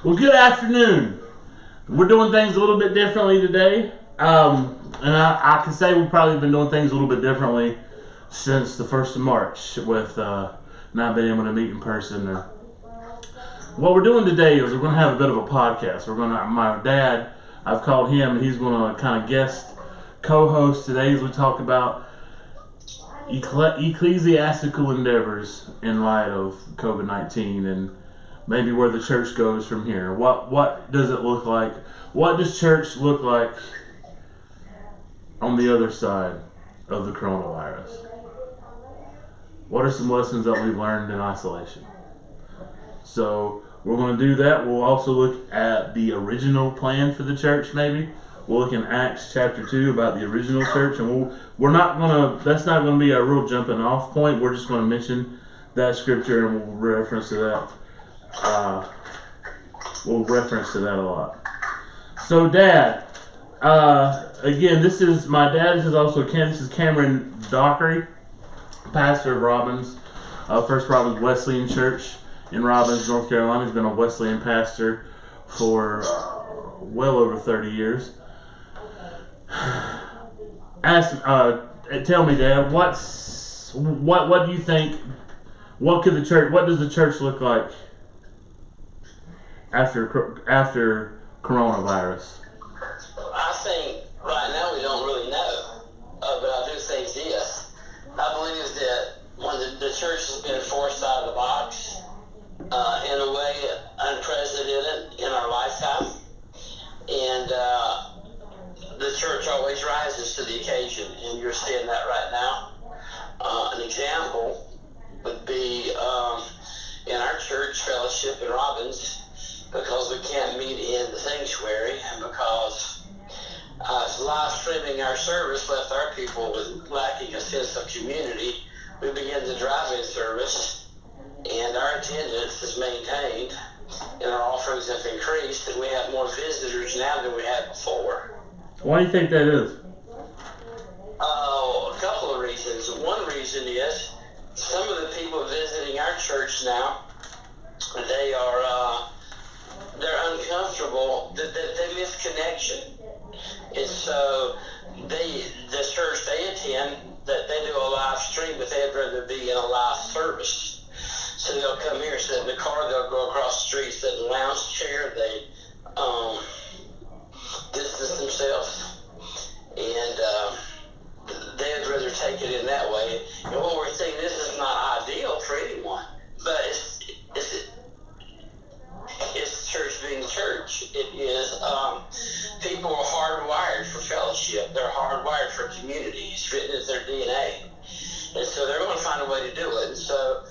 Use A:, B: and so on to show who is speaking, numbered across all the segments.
A: Well, good afternoon. We're doing things a little bit differently today. And I can say we've probably been doing things a little bit differently since the 1st of March with not being able to meet in person. What we're doing today is we're going to have a bit of a podcast. My dad, I've called him, and he's going to kind of guest co-host today as we talk about ecclesiastical endeavors in light of COVID-19 and maybe where the church goes from here. What does it look like? What does church look like on the other side of the coronavirus? What are some lessons that we've learned in isolation? So we're going to do that. We'll also look at the original plan for the church maybe. We'll look in Acts chapter 2 about the original church, and that's not going to be a real jumping off point. We're just going to mention that scripture and we'll reference to that. We'll reference to that a lot. So, Dad, again, this is my dad. This is Cameron Dockery, pastor of Robbins, First Robbins Wesleyan Church in Robbins, North Carolina. He's been a Wesleyan pastor for well over 30 years. Tell me, Dad, what do you think? What does the church look like after coronavirus?
B: I think right now we don't really know, but I do think this. I believe that when the church has been forced out of the box in a way unprecedented in our lifetime, and the church always rises to the occasion, and you're seeing that right now. An example would be in our church fellowship in Robbins, because we can't meet in the sanctuary, and because live streaming our service left our people lacking a sense of community, we began the drive-in service, and our attendance is maintained, and our offerings have increased, and we have more visitors now than we had before.
A: Why do you think that is?
B: A couple of reasons. One reason is some of the people visiting our church now, they're uncomfortable, they miss connection. And so the church they attend, that they do a live stream, but they'd rather be in a live service. So they'll come here, sit in the car, they'll go across the street, sit in a lounge chair, they distance themselves, and they'd rather take it in that way. And what we're saying, this is not ideal for anyone, but it's church being church. It is, people are hardwired for fellowship. They're hardwired for community. It's written as their DNA. And so they're going to find a way to do it. And so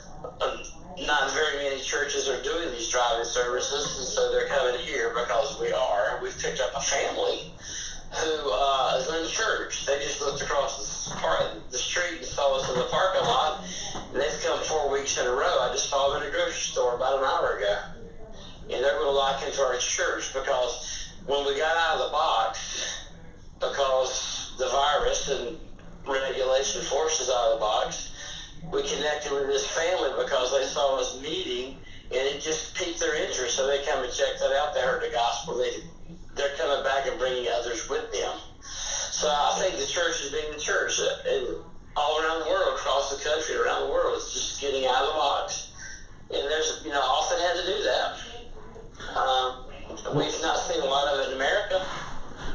B: not very many churches are doing these drive-in services, and so they're coming here because we've picked up a family who is in church. They just looked across the street and saw us in the parking lot, and they've come 4 weeks in a row. I just saw them in a grocery store about an hour ago. And they're going to lock into our church because when we got out of the box, because the virus and regulation forced us out of the box, we connected with this family because they saw us meeting, and it just piqued their interest. So they come and check that out. They heard the gospel. They're coming back and bringing others with them. So I think the church is being the church. And all around the world, across the country, around the world, it's just getting out of the box. And there's, often had to do that. We've not seen a lot of it in America.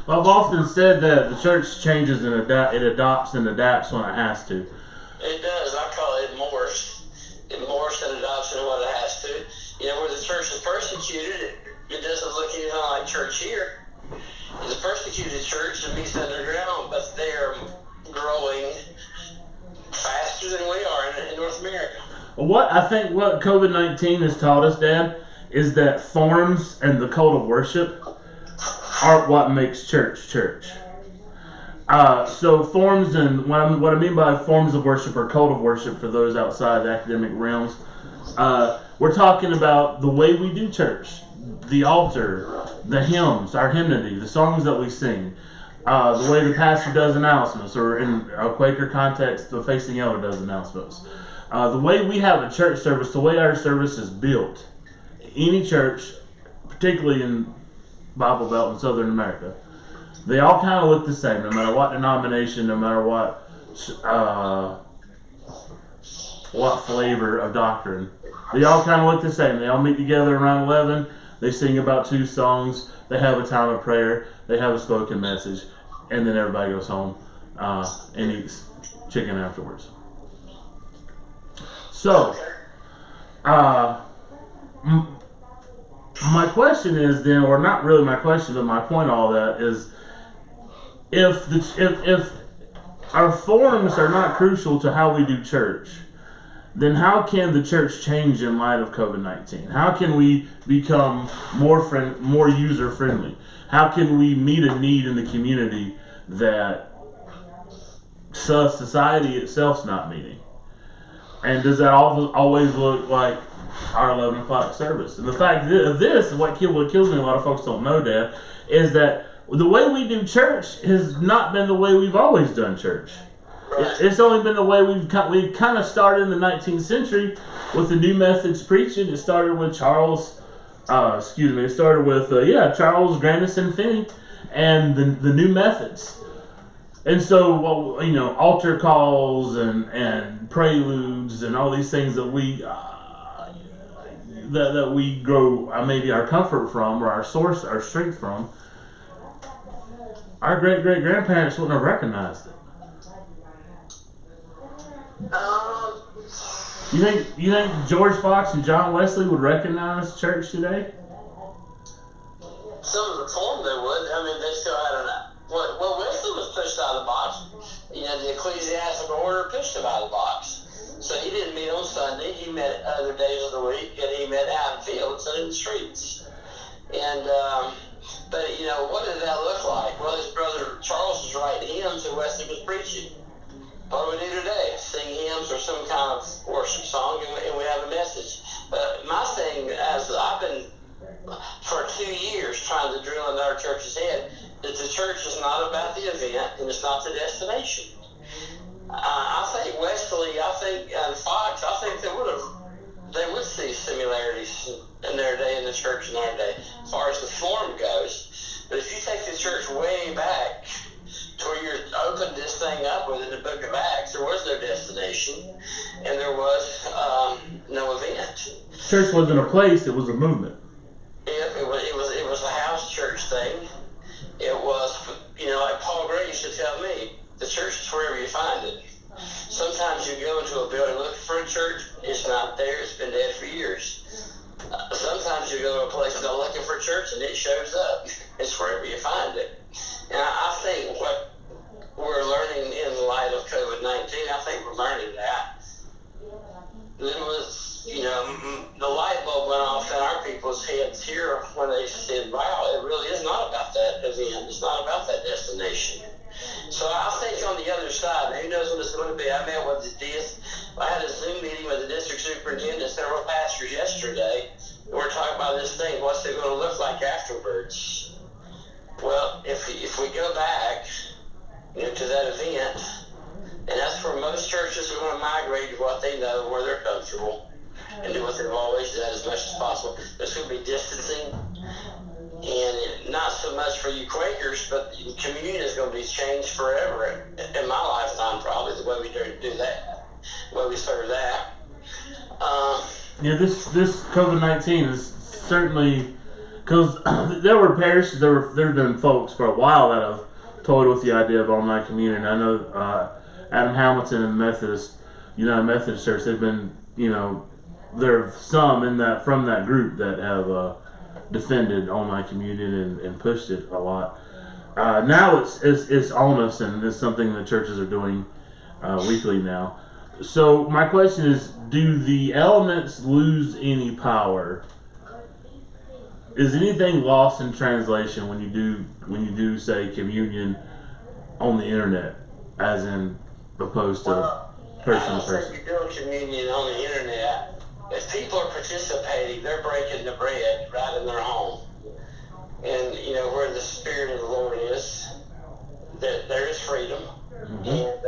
A: Well, I've often said that the church changes and it adopts and adapts when it has to.
B: It does. I call it morphs. It morphs and adopts into what it has to. Where the church is persecuted, it doesn't look anything like church here. It's a persecuted church that meets underground, but they're growing faster than we are in North America.
A: Well, I think what COVID-19 has taught us, Dad, is that forms and the cult of worship aren't what makes church church. So forms, and what I mean by forms of worship or cult of worship for those outside the academic realms, we're talking about the way we do church, the altar, the hymns, our hymnody, the songs that we sing, the way the pastor does announcements, or in a Quaker context, the facing elder does announcements. The way we have a church service, the way our service is built, any church, particularly in Bible Belt in Southern America, they all kind of look the same, no matter what denomination, no matter what flavor of doctrine. They all kind of look the same. They all meet together around 11. They sing about 2 songs. They have a time of prayer. They have a spoken message, and then everybody goes home and eats chicken afterwards. So, my question is then, or not really my question, but my point of all that is, if our forms are not crucial to how we do church, then how can the church change in light of COVID-19? How can we become more user friendly? How can we meet a need in the community that society itself's not meeting? And does that always look like our 11 o'clock service? And the fact of this, what kills me, a lot of folks don't know, Dad, is that the way we do church has not been the way we've always done church. Right. It's only been the way we kind of started in the 19th century with the New Methods preaching. It started with Charles Grandison Finney and the New Methods. And so, altar calls and preludes and all these things that we that we grow maybe our comfort from, or our strength from, our great-great-grandparents wouldn't have recognized it. You think George Fox and John Wesley would recognize church today?
B: Some of the form they would. I mean, they still had well, Wesley was pushed out of the box. The ecclesiastical order pushed him out of the box. So he didn't meet on Sunday. He met other days of the week, and he met out in fields and in the streets. And but what did that look like? Well, his brother Charles was writing hymns, and Wesley was preaching. What do we do today? Sing hymns or some kind of worship song, and we have a message. But my thing, as I've been for 2 years trying to drill into our church's head, that the church is not about the event and it's not the destination. I think Wesley, and Fox, I think they would see similarities in their day in the church in our day, as far as the form goes. But if you take the church way back to where you opened this thing up within the book of Acts, there was no destination, and there was no event.
A: Church wasn't a place; it was a movement.
B: It was a house church thing. It was, like Paul Gray used to tell me, the church is wherever you find it. Sometimes you go into a building looking for a church, it's not there, it's been dead for years. Sometimes you go to a place looking for a church and it shows up. It's wherever you find it. And I think what we're learning in light of COVID-19, I think we're learning that. Then was, the light bulb went off in our people's heads here when they said, wow, it really is not about that event. It's not about that destination. So I think on the other side, who knows what it's going to be. I had a Zoom meeting with the district superintendent and several pastors yesterday. We're talking about this thing. What's it going to look like afterwards? Well, if we go back to that event, and that's where most churches are going to migrate to what they know, where they're comfortable, and do what they've always done as much as possible. There's going to be distancing, and not so much for you Quakers, but the communion is going to be changed forever in my lifetime, probably, the way we do that, the way we serve that.
A: This COVID-19 is certainly, because there were parishes, there have been folks for a while that have toyed with the idea of online communion. I know Adam Hamilton and United Methodist Church, they've been, there are some from that group that have defended online communion and pushed it a lot. Now it's on us, and it's something that churches are doing weekly now. So my question is, do the elements lose any power? Is anything lost in translation when you do say communion on the internet, as in opposed to person to person?
B: If you're doing communion on the internet, if people are participating, they're breaking the bread right in their home. And, where the Spirit of the Lord is, there is freedom. Mm-hmm. And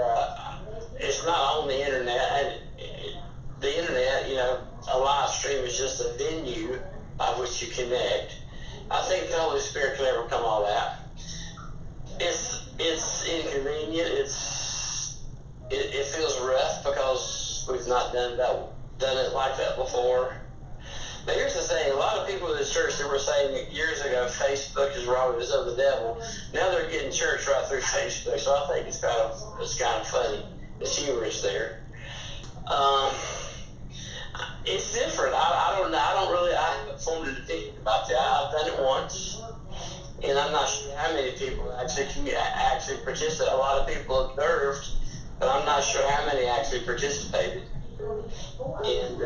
B: it's not on the internet. And the internet, a live stream is just a venue by which you connect. I think the Holy Spirit can overcome all that. It's inconvenient. It feels rough because we've not done it like that before. But here's the thing: a lot of people in this church that were saying years ago Facebook is wrong, it's of the devil. Now they're getting church right through Facebook. So I think it's kind of funny. It's humorous there. It's different. I haven't formed an opinion about that. I've done it once, and I'm not sure how many people actually participated. A lot of people observed, but I'm not sure how many actually participated. And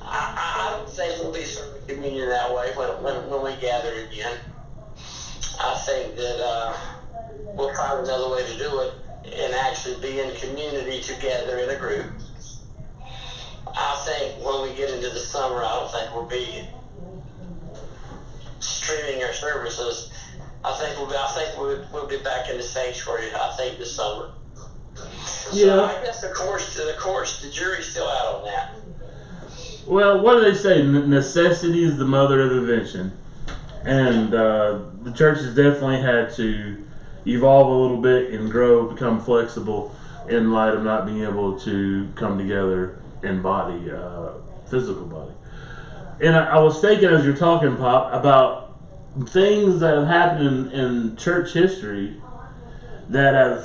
B: I don't think we'll be serving communion that way when we gather again. I think that we'll find another way to do it and actually be in community together in a group. I think when we get into the summer, I don't think we'll be streaming our services. I think we'll be back in the sanctuary. I think this summer.
A: Yeah.
B: So I guess the jury's still out on that.
A: Well, what do they say? Necessity is the mother of invention, and the church has definitely had to evolve a little bit and grow, become flexible in light of not being able to come together in body, physical body. And I was thinking as you're talking, Pop, about things that have happened in church history that have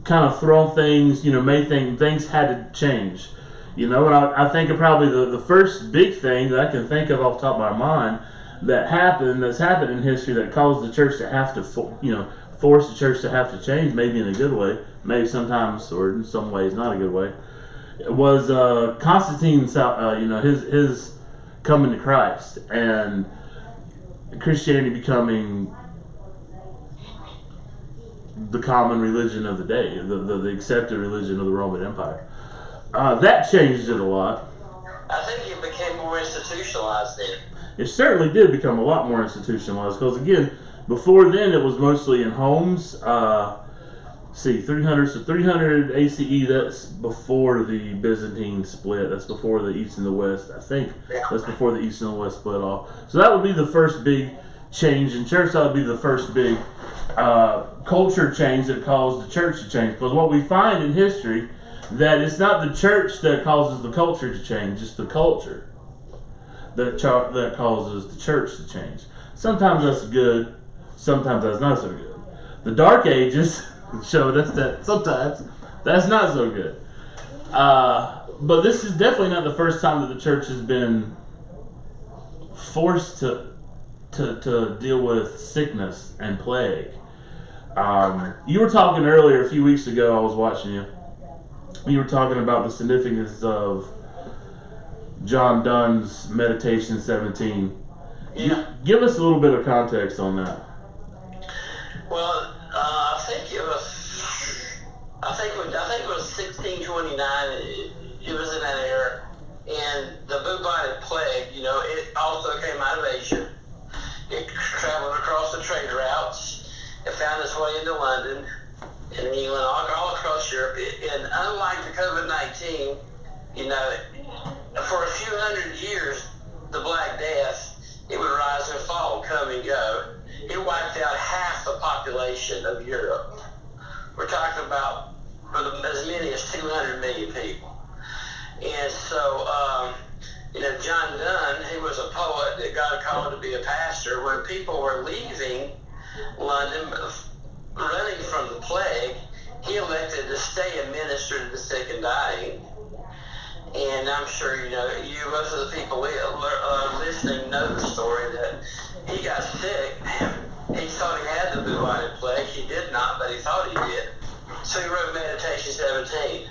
A: kind of thrown things, made things had to change. And I think of probably the first big thing that I can think of off the top of my mind that's happened in history that caused the church to have to, force the church to have to change, maybe in a good way, maybe sometimes, or in some ways not a good way, was Constantine's, his coming to Christ and Christianity becoming the common religion of the day, the accepted religion of the Roman Empire. That changed it a lot.
B: I think it became more institutionalized then.
A: It certainly did become a lot more institutionalized because, again, before then it was mostly in homes. 300 ACE, that's before the Byzantine split. That's before the East and the West, I think. That's before the East and the West split off. So that would be the first big change in church. That would be the first big culture change that caused the church to change. Because what we find in history, that it's not the church that causes the culture to change, it's the culture that causes the church to change. Sometimes that's good, sometimes that's not so good. The Dark Ages showed us that sometimes that's not so good. But this is definitely not the first time that the church has been forced to deal with sickness and plague. You were talking earlier, a few weeks ago, I was watching you. You were talking about the significance of John Donne's Meditation 17.
B: Yeah.
A: Give us a little bit of context on that.
B: Well, I think it was 1629. It was in that era, and the bubonic plague. It also came out of Asia. It traveled across the trade routes. It found its way into London and England, all across Europe. And unlike the COVID-19, for a few hundred years, the Black Death, it would rise and fall, come and go. It wiped out half the population of Europe. We're talking about as many as 200 million people. And so, John Donne, he was a poet that got called to be a pastor. When people were leaving London, running from the plague, he elected to stay and minister to the sick and dying. And I'm sure, most of the people listening know the story that he got sick. He thought he had the bubonic plague. He did not, but he thought he did. So he wrote Meditation 17.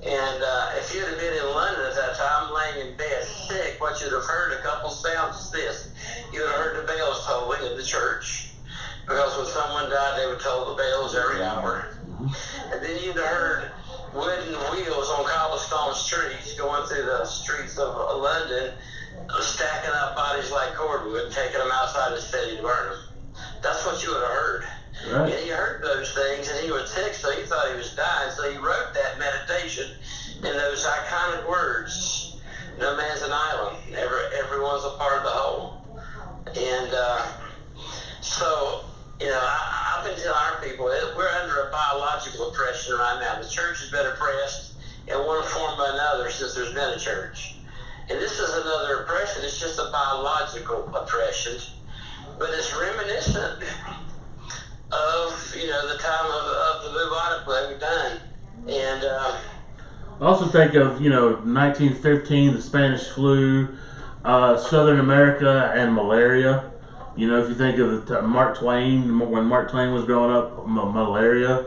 B: And if you'd have been in London at that time, laying in bed sick, what you'd have heard a couple sounds is this. You would have heard the bells tolling in the church. Because when someone died, they would toll the bells every hour. And then you'd have heard wooden wheels on cobblestone streets going through the streets of London, stacking up bodies like cordwood, taking them outside the city to burn them. That's what you would have heard. Right. And he heard those things, and he was sick, so he thought he was dying. So he wrote that meditation in those iconic words: "No man's an island. Every everyone's a part of the whole. And so, I've been telling our people, we're under a biological oppression right now. The church has been oppressed in one form or another since there's been a church. And this is another oppression. It's just a biological oppression. But it's reminiscent of, the time of the bubonic plague we've done. And
A: I also think of, 1915, the Spanish flu, Southern America, and malaria. If you think of Mark Twain, when Mark Twain was growing up, malaria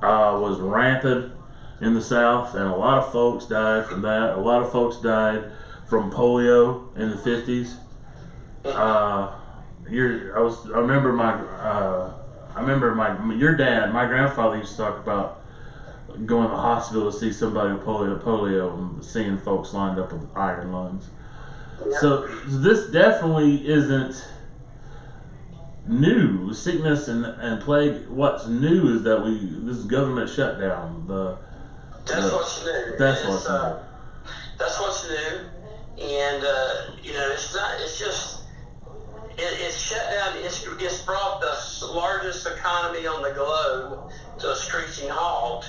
A: was rampant in the South, and a lot of folks died from that. A lot of folks died from polio in the 50s. I remember your dad, my grandfather used to talk about going to the hospital to see somebody with polio and seeing folks lined up with iron lungs.
B: Yeah.
A: So this definitely isn't new. Sickness and plague. What's new is that this government shutdown.
B: That's what's new.
A: That's what's new.
B: That's what's new, and it's not. It's just. It's shut down. It's brought the largest economy on the globe to a screeching halt.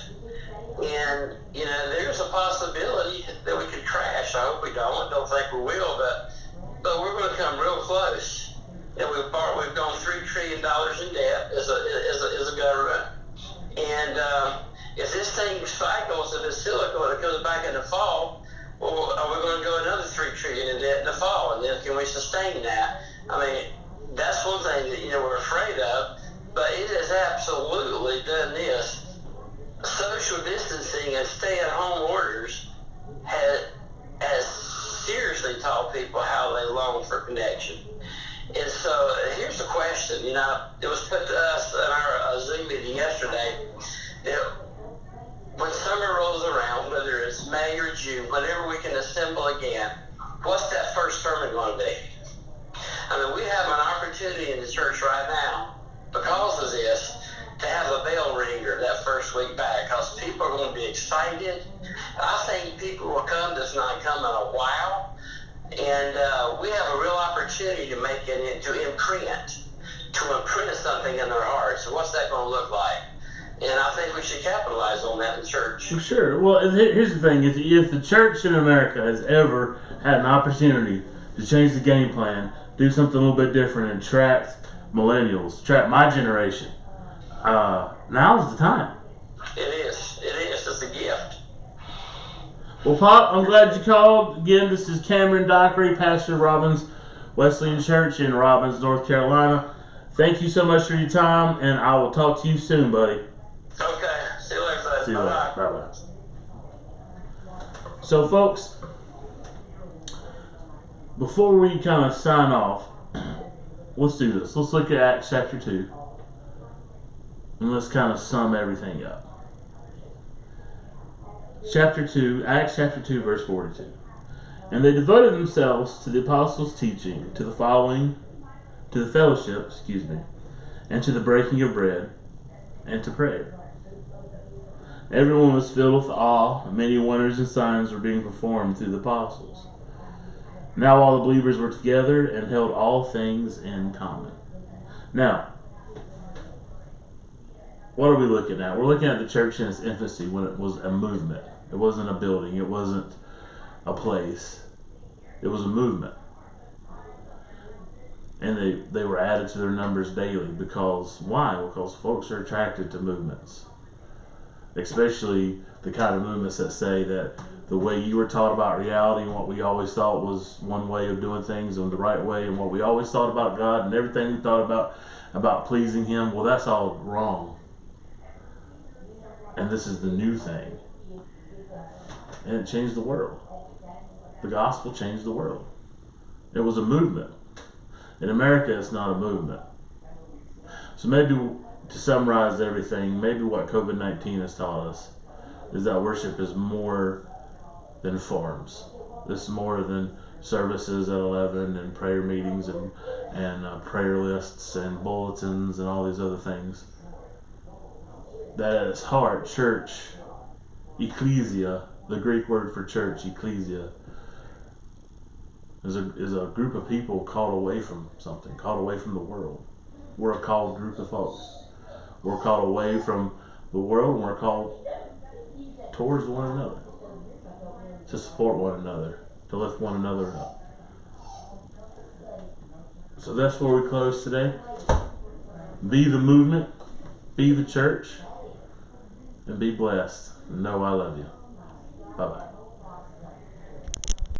B: And, there's a possibility that we could crash. I hope we don't. I don't think we will, but we're going to come real close. And we've gone $3 trillion in debt as a government. And if this thing cycles and it's cyclical and it comes back in the fall, well, are we going to go another $3 trillion in debt in the fall? And then can we sustain that? I mean, that's one thing that, we're afraid of, but it has absolutely done this. Social distancing and stay-at-home orders has seriously taught people how they long for connection. And so here's the question, it was put to us in our Zoom meeting yesterday, that when summer rolls around, whether it's May or June, whenever we can assemble again, what's that first sermon going to be? I mean, we have an opportunity in the church right now, because of this, to have a bell ringer that first week back, because people are going to be excited. I think people will come that's not come in a while, and we have a real opportunity to make it to imprint something in their hearts. So what's that going to look like? And I think we should capitalize on that in church.
A: For sure. Well, here's the thing: if the church in America has ever had an opportunity to change the game plan, do something a little bit different, and trap millennials, trap my generation, now's the time.
B: It is. It's a gift.
A: Well, Pop, I'm glad you called. Again, this is Cameron Dockery, pastor of Robbins Wesleyan Church in Robbins, North Carolina. Thank you so much for your time, and I will talk to you soon, buddy.
B: Okay. See you later, bud.
A: See you later.
B: Bye-bye.
A: Bye-bye. So, folks, before we kind of sign off, let's do this. Let's look at Acts chapter 2, and let's kind of sum everything up. Acts chapter 2, verse 42. And they devoted themselves to the apostles' teaching, to the fellowship, and to the breaking of bread, and to prayer. Everyone was filled with awe, and many wonders and signs were being performed through the apostles. Now all the believers were together and held all things in common. Now, what are we looking at? We're looking at the church in its infancy, when it was a movement. It wasn't a building. It wasn't a place. It was a movement. And they were added to their numbers daily. Because, why? Because folks are attracted to movements. Especially the kind of movements that say that the way you were taught about reality and what we always thought was one way of doing things and the right way, and what we always thought about God and everything we thought about pleasing Him, well, that's all wrong. And this is the new thing. And it changed the world. The gospel changed the world. It was a movement. In America, it's not a movement. So maybe, to summarize everything, maybe what COVID-19 has taught us is that worship is more than forms. It's more than services at 11 and prayer meetings and prayer lists and bulletins and all these other things. That at its heart, church, ecclesia, the Greek word for church, ecclesia, is a group of people called away from something, called away from the world. We're a called group of folks. We're called away from the world, and we're called towards one another, to support one another, to lift one another up. So that's where we close today. Be the movement, be the church, and be blessed. And know I love you. Bye-bye.